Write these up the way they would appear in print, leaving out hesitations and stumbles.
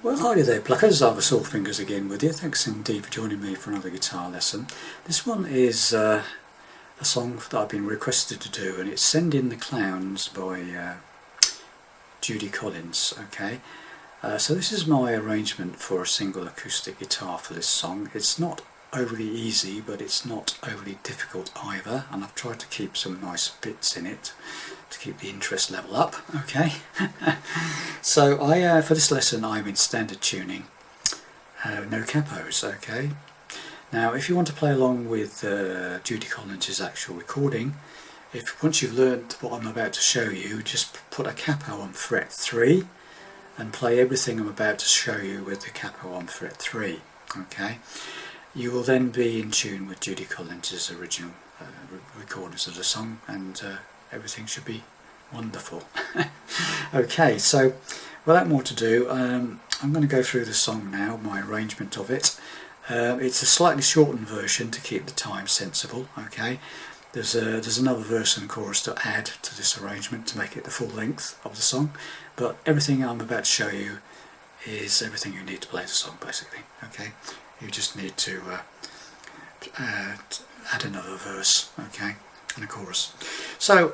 Well, hi there, pluckers. I've Sore Fingers again with you. Thanks indeed for joining me for another guitar lesson. This one is a song that I've been requested to do, and it's Send in the Clowns by Judy. Okay, so this is my arrangement for a single acoustic guitar for this song. It's not overly easy, but it's not overly difficult either, and I've tried to keep some nice bits in it to keep the interest level up. Okay. So for this lesson I'm in standard tuning, no capos. Okay, now if you want to play along with Judy Collins's actual recording, once you've learned what I'm about to show you, just put a capo on fret 3 and play everything I'm about to show you with the capo on fret 3. Okay, you will then be in tune with Judy Collins's original recordings of the song, and everything should be wonderful. Okay, so without more to do, I'm going to go through the song now, my arrangement of it. It's a slightly shortened version to keep the time sensible. Okay, there's another verse and chorus to add to this arrangement to make it the full length of the song, but everything I'm about to show you is everything you need to play the song, basically. Okay, you just need to add another verse, okay, and a chorus. So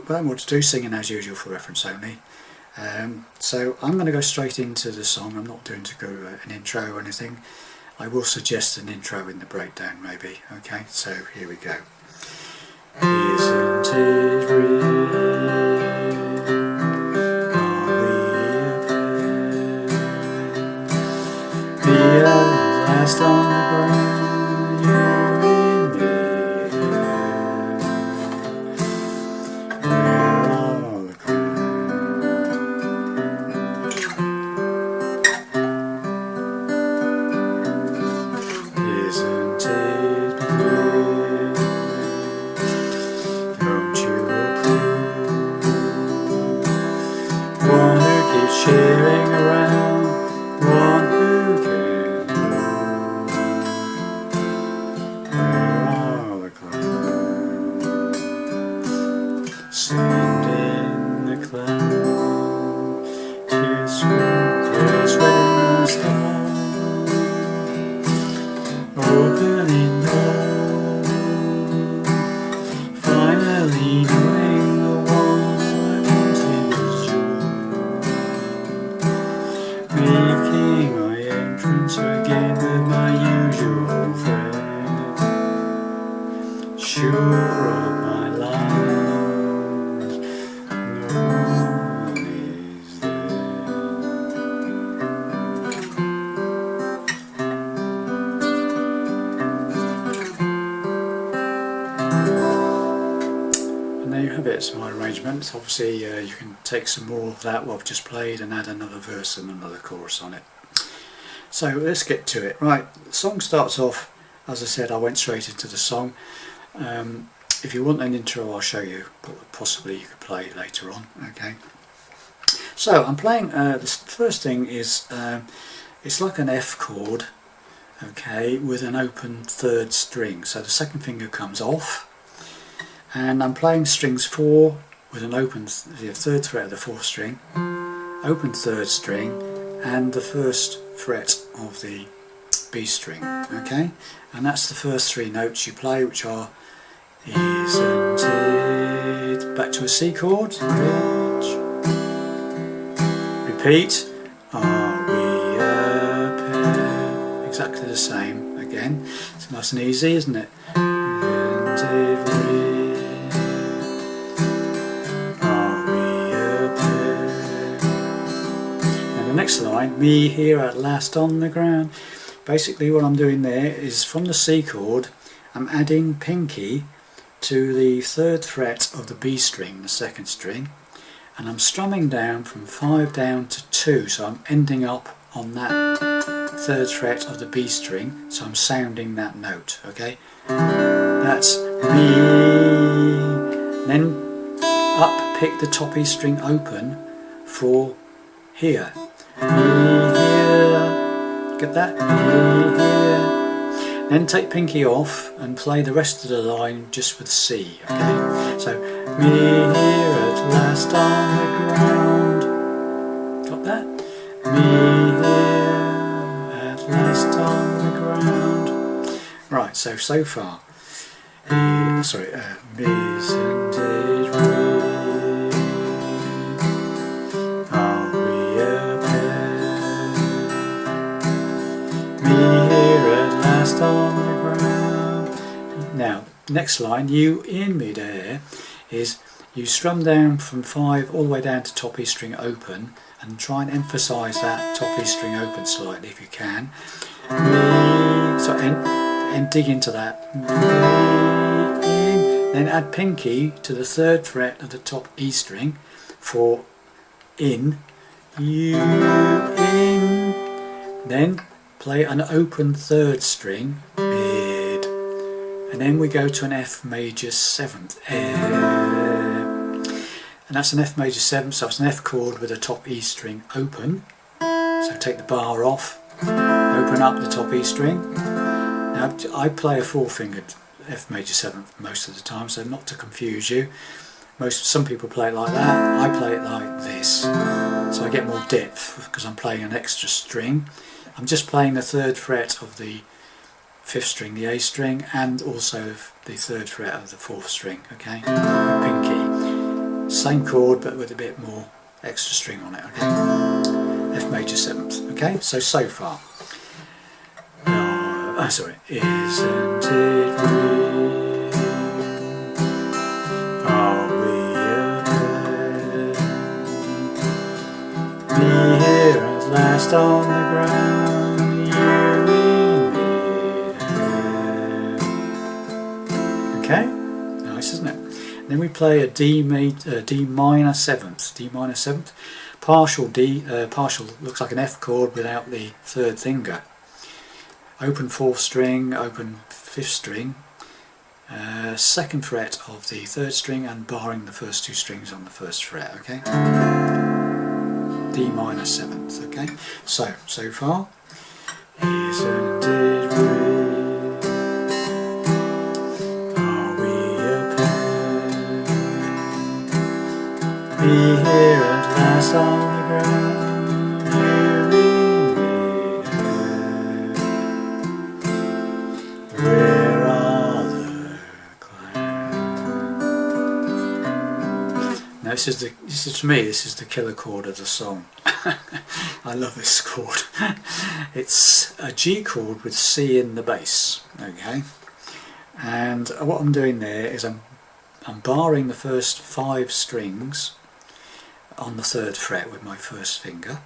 without more to do, singing as usual for reference only. So I'm going to go straight into the song. I'm not doing to go an intro or anything. I will suggest an intro in the breakdown maybe. Okay, so here we go. Isn't it real? Are we the last on the ground, you and me. Sharing around, one who can know. Where are the clouds? Send in the clouds to smooth this rain sky, opening door, finally knowing the one I wanted was you. Making my entrance again with my usual friend, sure of my life, no one is there. And there you have it, it's my arrangement. Obviously you can take some more of that what I've just played and add another verse and another chorus on it. So let's get to it. Right, the song starts off, as I said, I went straight into the song. If you want an intro I'll show you, but possibly you could play later on. Okay, so I'm playing, the first thing is, it's like an F chord, okay, with an open third string. So the second finger comes off, and I'm playing strings 4 with an open the third fret of the 4th string, open 3rd string, and the 1st fret of the B string. Okay, and that's the first 3 notes you play, which are isn't it, back to a C chord, pitch, repeat, are we a pair, exactly the same again. It's nice and easy, isn't it? Isn't it the next line, me here at last on the ground. Basically what I'm doing there is from the C chord I'm adding pinky to the 3rd fret of the B string, the 2nd string, and I'm strumming down from 5 down to 2, so I'm ending up on that 3rd fret of the B string, so I'm sounding that note. Okay, that's me, then up pick the top E string open for here. Me here, get that? Me here. Then take pinky off and play the rest of the line just with C. Okay, so me here at last on the ground. Got that? Me here So far. Sorry, isn't it real? Are we a pair? Me here at last on the ground. Now, next line, you in midair, is you strum down from 5 all the way down to top E string open, and try and emphasise that top E string open slightly if you can. So and dig into that. Then add pinky to the 3rd fret of the top E string for in, you in. Then play an open 3rd string, mid, and then we go to an F major 7th, and that's an F major 7th, so it's an F chord with a top E string open. So take the bar off, open up the top E string. Now I play a 4-fingered F major 7th most of the time, so not to confuse you. Some people play it like that, I play it like this. So I get more depth because I'm playing an extra string. I'm just playing the 3rd fret of the 5th string, the A string, and also the 3rd fret of the 4th string, okay? Pinky. Same chord but with a bit more extra string on it, okay? F major 7th, okay? So far. Sorry. Isn't it real? Are we a pair? Me here at last on the ground, you in midair. Okay? Nice, isn't it? Then we play a D minor 7th. D minor 7th. Partial D, partial looks like an F chord without the 3rd finger. Open 4th string, open 5th string, 2nd fret of the 3rd string, and barring the first 2 strings on the 1st fret, okay? D minor 7th, okay? So far. Isn't it real? Are we a pair? Be here at last on the ground. Where are the clouds? Now this is to me, this is the killer chord of the song. I love this chord. It's a G chord with C in the bass, okay? And what I'm doing there is I'm barring the first 5 strings on the 3rd fret with my 1st finger,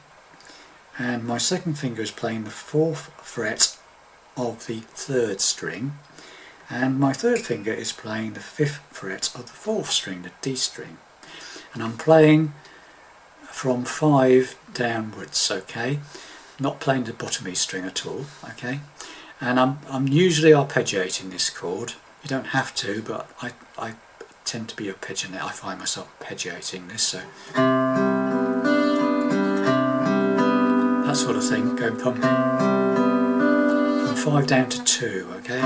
and my 2nd finger is playing the 4th fret of the 3rd string, and my 3rd finger is playing the 5th fret of the 4th string, the D string, and I'm playing from 5 downwards, okay, not playing the bottom E string at all, okay, and I'm usually arpeggiating this chord. You don't have to, but I tend to be arpeggiating. I find myself arpeggiating this, so that sort of thing, going from 5 down to 2, okay,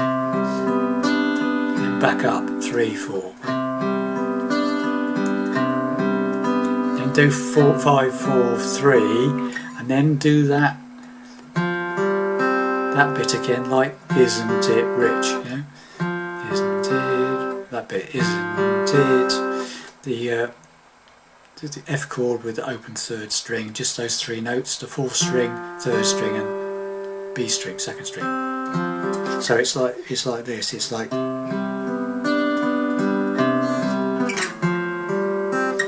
then back up 3, 4, then do 4, 5, 4, 3, and then do that bit again, like isn't it rich, you know, isn't it, that bit, isn't it, the F chord with the open 3rd string, just those 3 notes, the 4th string, 3rd string, and B string, 2nd string. So it's like this. It's like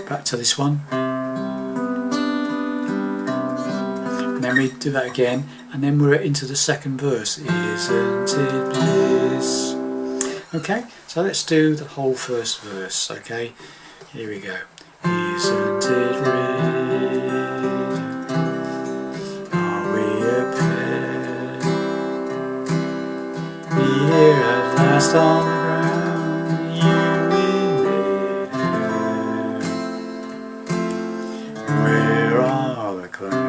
back to this one, and then we do that again, and then we're into the 2nd verse. Isn't it bliss? Okay, so let's do the whole 1st verse. Okay, here we go. Isn't it real? Are we a pair? Be here at last on the ground, you in midair. Where are the clouds?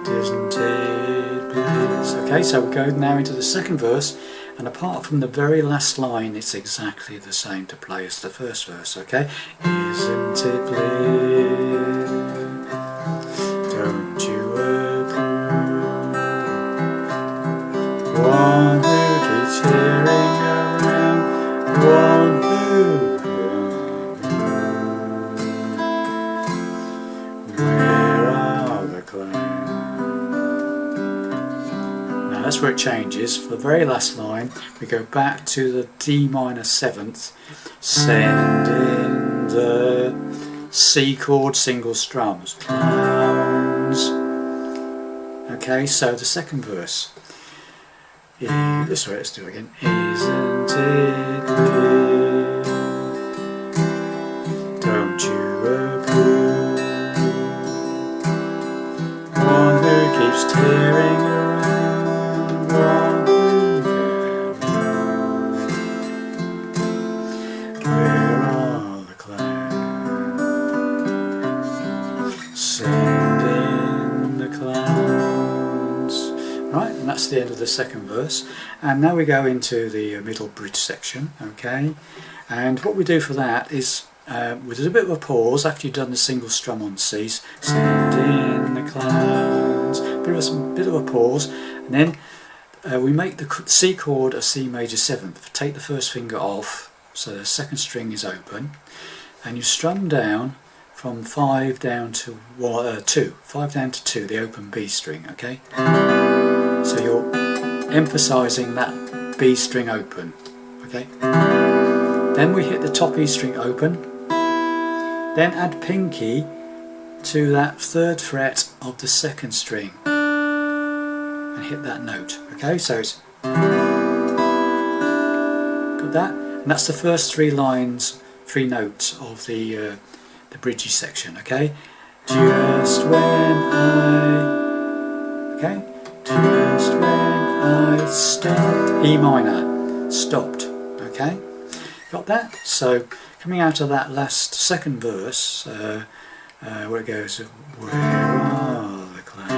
Isn't it bliss? Okay, so we go now into the 2nd verse, and apart from the very last line, it's exactly the same to play as the 1st verse, okay? Isn't it bliss? it changes. For the very last line, we go back to the D minor 7th, send in the C chord single strums. Clowns. Okay, so the second verse. Sorry, let's do it again. Isn't it weird? Don't you approve? One who keeps tearing around, one who can move. Where are the clowns? Send in the clowns. Right, and that's the end of the second verse. And now we go into the middle bridge section, okay? And what we do for that is, with a bit of a pause after you've done the single strum on C's, send in the clowns, bit of a pause, and then we make the C chord a C major 7th. Take the first finger off, so the second string is open, and you strum down from 5 down to 2, 5 down to 2, the open B string, okay? So you're emphasising that B string open, okay? Then we hit the top E string open, then add pinky to that 3rd fret of the 2nd string and hit that note, okay? So it's got that, and that's the first 3 lines, 3 notes of the bridgy section, okay? Just when okay? Just when I stopped, E minor, stopped, okay? Got that? So coming out of that last second verse, where it goes, where are the clowns?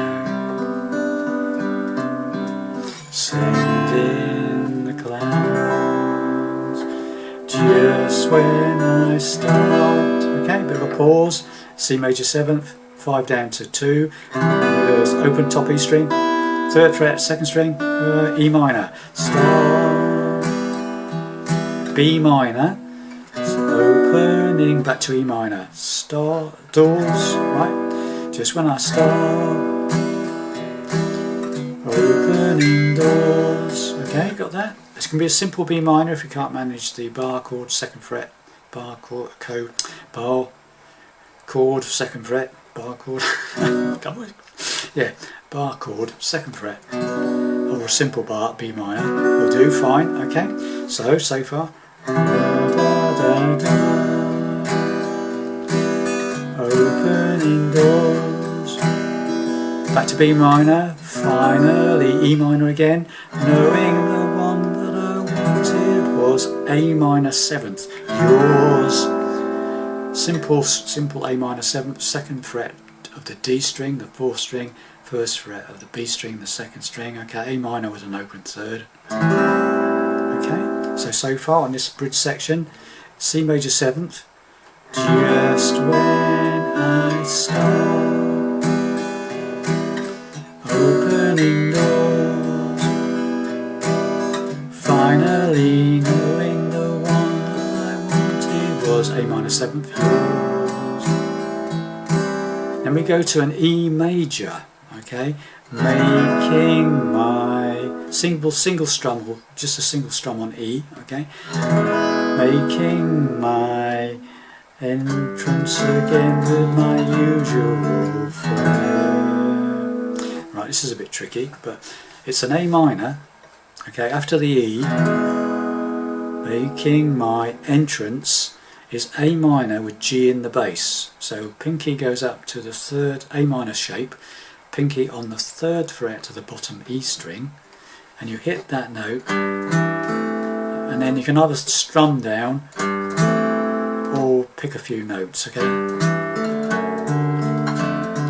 Send in the clowns. Just when I stopped, okay? Bit of a pause. C major 7th, 5 down to 2. There's open top E string. 3rd fret, 2nd string, E minor, stop, B minor, opening back to E minor, stop, doors, right, just when I stop, opening doors, okay, got that? This can be a simple B minor if you can't manage the bar chord, 2nd fret, bar chord, bar chord, 2nd fret, bar chord, yeah, bar chord, 2nd fret, or a simple bar, B minor, will do, fine, okay, so far, opening doors, back to B minor, finally, E minor again, knowing the one that I wanted was A minor 7th, yours, simple A minor 7th, 2nd fret of the D string, the 4th string, 1st fret of the B string, the 2nd string, okay, A minor with an open 3rd, okay, so far on this bridge section, C major 7th, just when I stop, opening doors, finally knowing the one that I wanted was A minor 7th, yours. Then we go to an E major, okay, making my single strum, just a single strum on E, okay, making my entrance again with my usual flair. Right, this is a bit tricky, but it's an A minor, okay, after the E, making my entrance is A minor with G in the bass, so pinky goes up to the 3rd A minor shape, pinky on the 3rd fret of the bottom E string, and you hit that note, and then you can either strum down or pick a few notes, okay?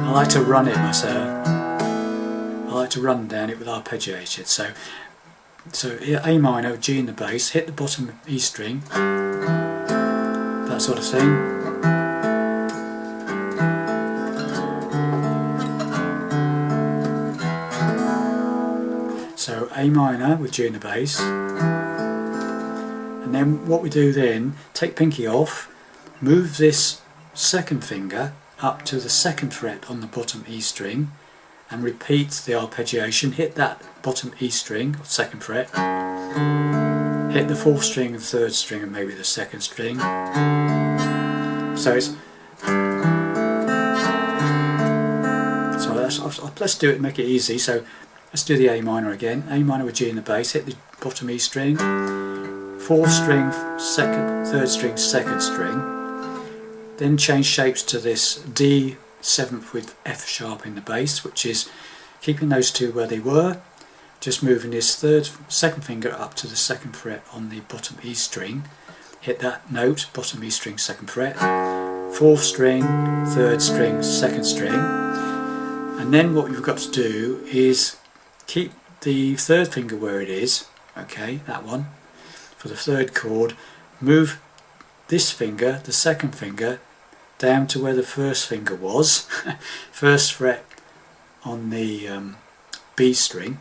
I like to run it myself. I like to run down it with arpeggiated, so A minor, G in the bass, hit the bottom E string, that sort of thing. So A minor with G in the bass, and then what we do then, take pinky off, move this 2nd finger up to the 2nd fret on the bottom E string, and repeat the arpeggiation. Hit that bottom E string, or 2nd fret, hit the 4th string and 3rd string and maybe the 2nd string. So it's let's do it and make it easy. So let's do the A minor again. A minor with G in the bass, hit the bottom E string, 4th string, 3rd string, 2nd string. Then change shapes to this D 7th with F sharp in the bass, which is keeping those two where they were, just moving this 2nd finger up to the 2nd fret on the bottom E string. Hit that note, bottom E string, 2nd fret, 4th string, 3rd string, 2nd string. And then what you've got to do is keep the 3rd finger where it is, okay, that one, for the 3rd chord. Move this finger, the 2nd finger, down to where the 1st finger was, 1st fret on the B string,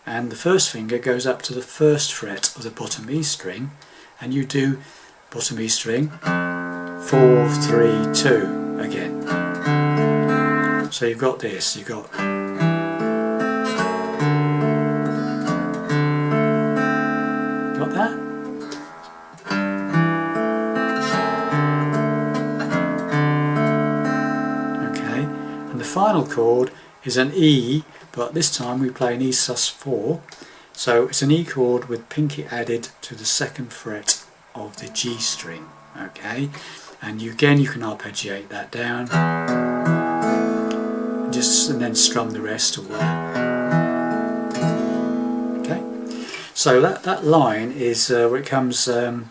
and the 1st finger goes up to the 1st fret of the bottom E string, and you do bottom E string, 4, 3, 2 again. So you've got this, you've got that? Okay, and the final chord is an E, but this time we play an E sus4. So it's an E chord with pinky added to the 2nd fret of the G string. Okay, and you can arpeggiate that down, and then strum the rest away. Okay, so that line is where it comes, where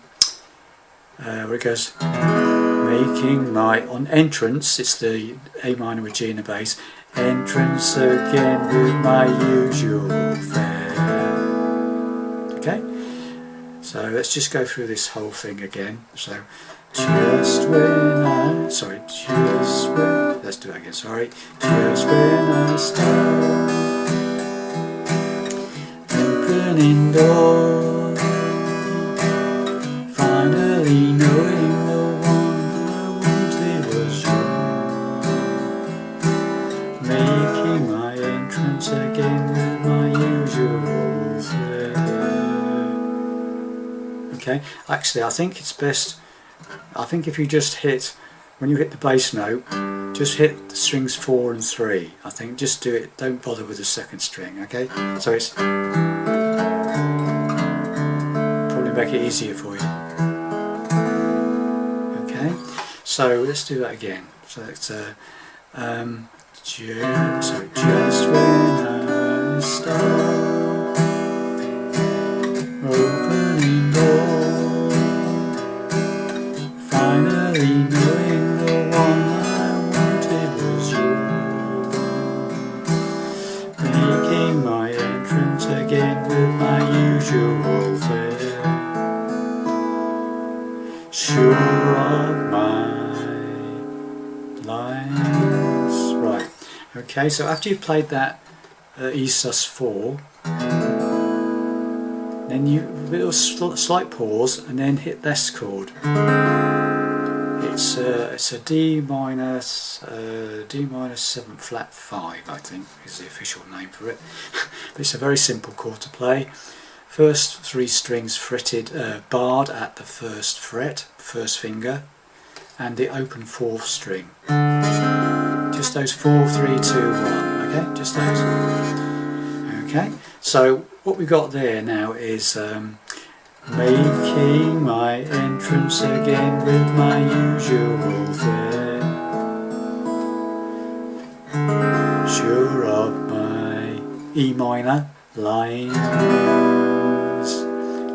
it goes, making my, on entrance, it's the A minor with G in the bass, entrance again with my usual fare. Okay, so let's just go through this whole thing again. So just when I, sorry, just when, let's do that again, sorry. Just when I start opening door, finally knowing the one I wanted was you, making my entrance again with my usual fare. Okay, actually I think it's best, I think if you just hit, when you hit the bass note, just hit the strings 4 and 3. I think just do it, don't bother with the 2nd string, okay? So it's probably make it easier for you. Okay, so let's do that again. So it's just when I start opening door, finally knowing the one I wanted was you, making my entrance again with my usual fare, sure of my lines. Right, okay, so after you've played that E sus4, then you little slight pause and then hit this chord. It's a D minor 7 flat 5, I think is the official name for it. But it's a very simple chord to play. First 3 strings fretted, barred at the 1st fret, 1st finger, and the open 4th string. Just those 4, 3, 2, 1. Okay, just those. Okay, so what we got there now is making my entrance again with my usual fare, sure of my E minor lines,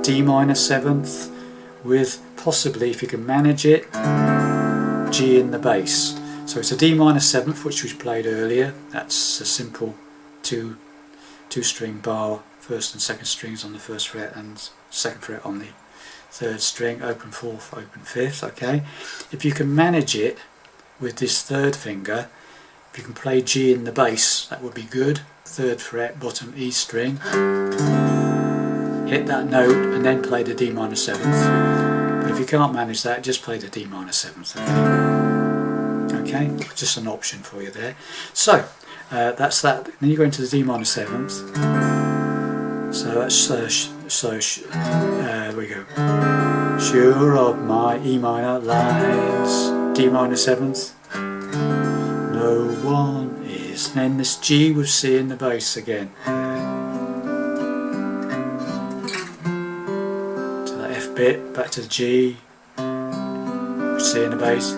D minor 7th with possibly, if you can manage it, G in the bass. So it's a D minor 7th, which we played earlier. That's a simple two string bar, 1st and 2nd strings on the 1st fret and 2nd fret on the 3rd string, open 4th, open 5th. Okay, if you can manage it with this 3rd finger, if you can play G in the bass, that would be good. 3rd fret, bottom E string, hit that note and then play the D minor 7th. But if you can't manage that, just play the D minor 7th. Okay, just an option for you there. So That's that. Then you go into the D minor 7th. So that's there we go. Sure of my E minor lines, D minor 7th. No one is. Then this G with C in the bass again. To that F bit, back to the G, C in the bass.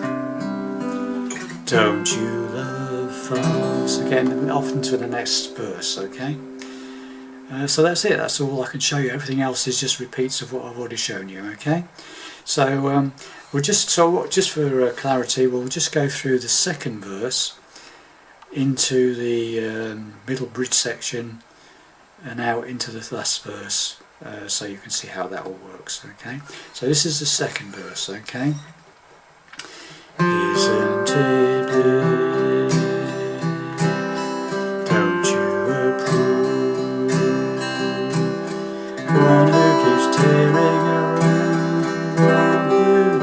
Don't you love fast? Again, often to the next verse, okay? So that's it, that's all I can show you. Everything else is just repeats of what I've already shown you, okay? So just for clarity, we'll just go through the second verse into the middle bridge section and out into the last verse, so you can see how that all works, okay? So this is the second verse, okay? Isn't it good? Don't you approve? One who keeps tearing around, one who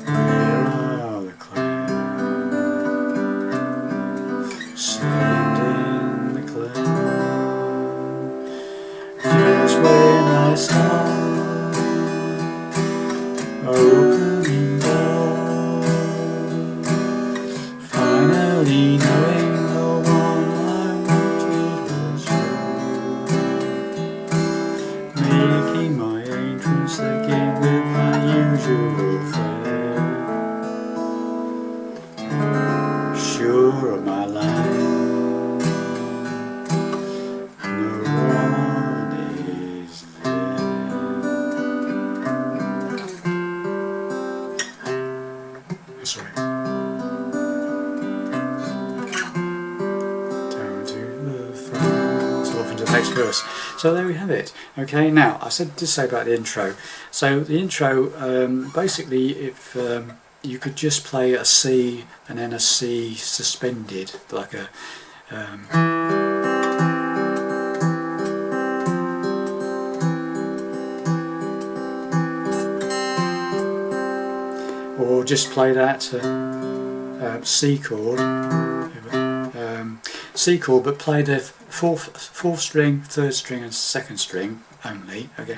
where are the clouds? Sending the clouds. Just when I start opening doors, finally knowing the one I wanted was you, making my entrance again with my usual fare, sure of my line, no one is there. Sorry. Down to the front. So off into the next verse. So there we have it. Okay, now I did say about the intro. So the intro, basically, if you could just play a C and then a C suspended, like a or just play that C chord, C chord, but play the fourth string, third string, and second string only. Okay.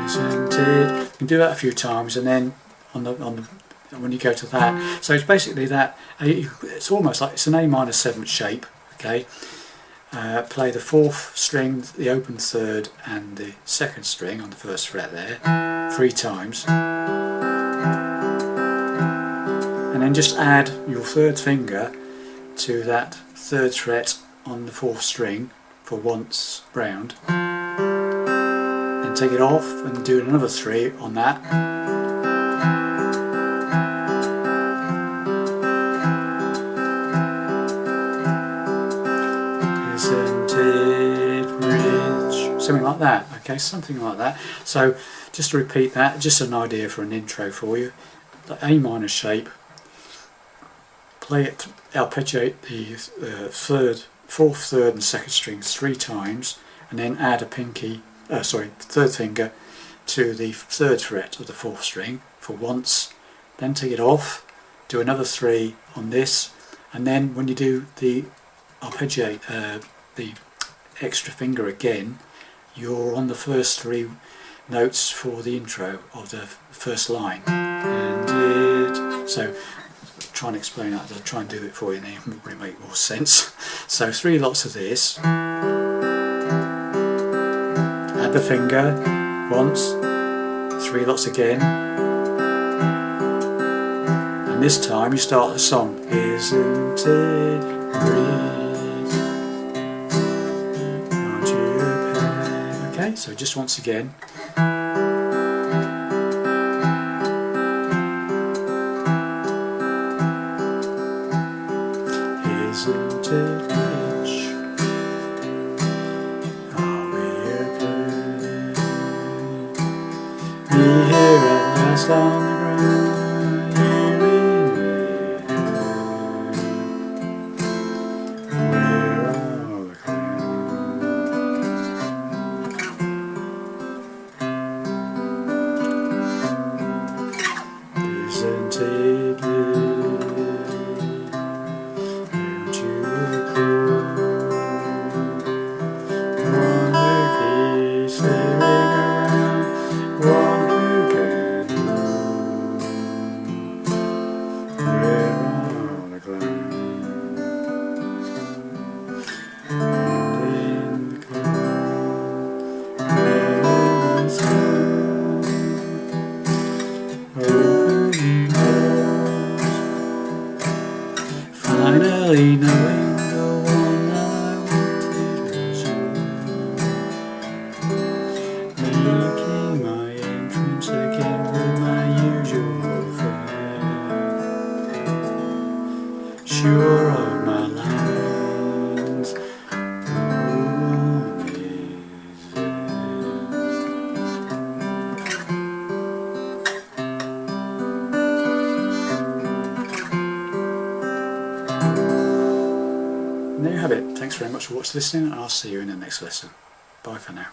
Isn't it? You can do that a few times, and then when you go to that, so it's basically that. It's almost like it's an A minor 7th shape. Okay. Play the fourth string, the open third, and the second string on the first fret there 3 times, and then just add your third finger to that third fret on the fourth string for once round, then take it off and do another 3 on that. Isn't it rich? Something like that, okay, something like that. So just to repeat that, just an idea for an intro for you. The A minor shape, play it, arpeggiate the fourth, third and second strings 3 times, and then add a third finger to the third fret of the fourth string for once, then take it off, do another 3 on this, and then when you do the arpeggiate the extra finger again, you're on the first 3 notes for the intro of the first line. So try and explain that, I'll try and do it for you and then it will make more sense. So 3 lots of this, add the finger once, 3 lots again, and this time you start the song. Isn't it rich? Okay, so just once again. Isn't it rich? Are we okay? Me here at last on the ground, here in the air. Where are the clouds? Thanks very much for listening, and I'll see you in the next lesson. Bye for now.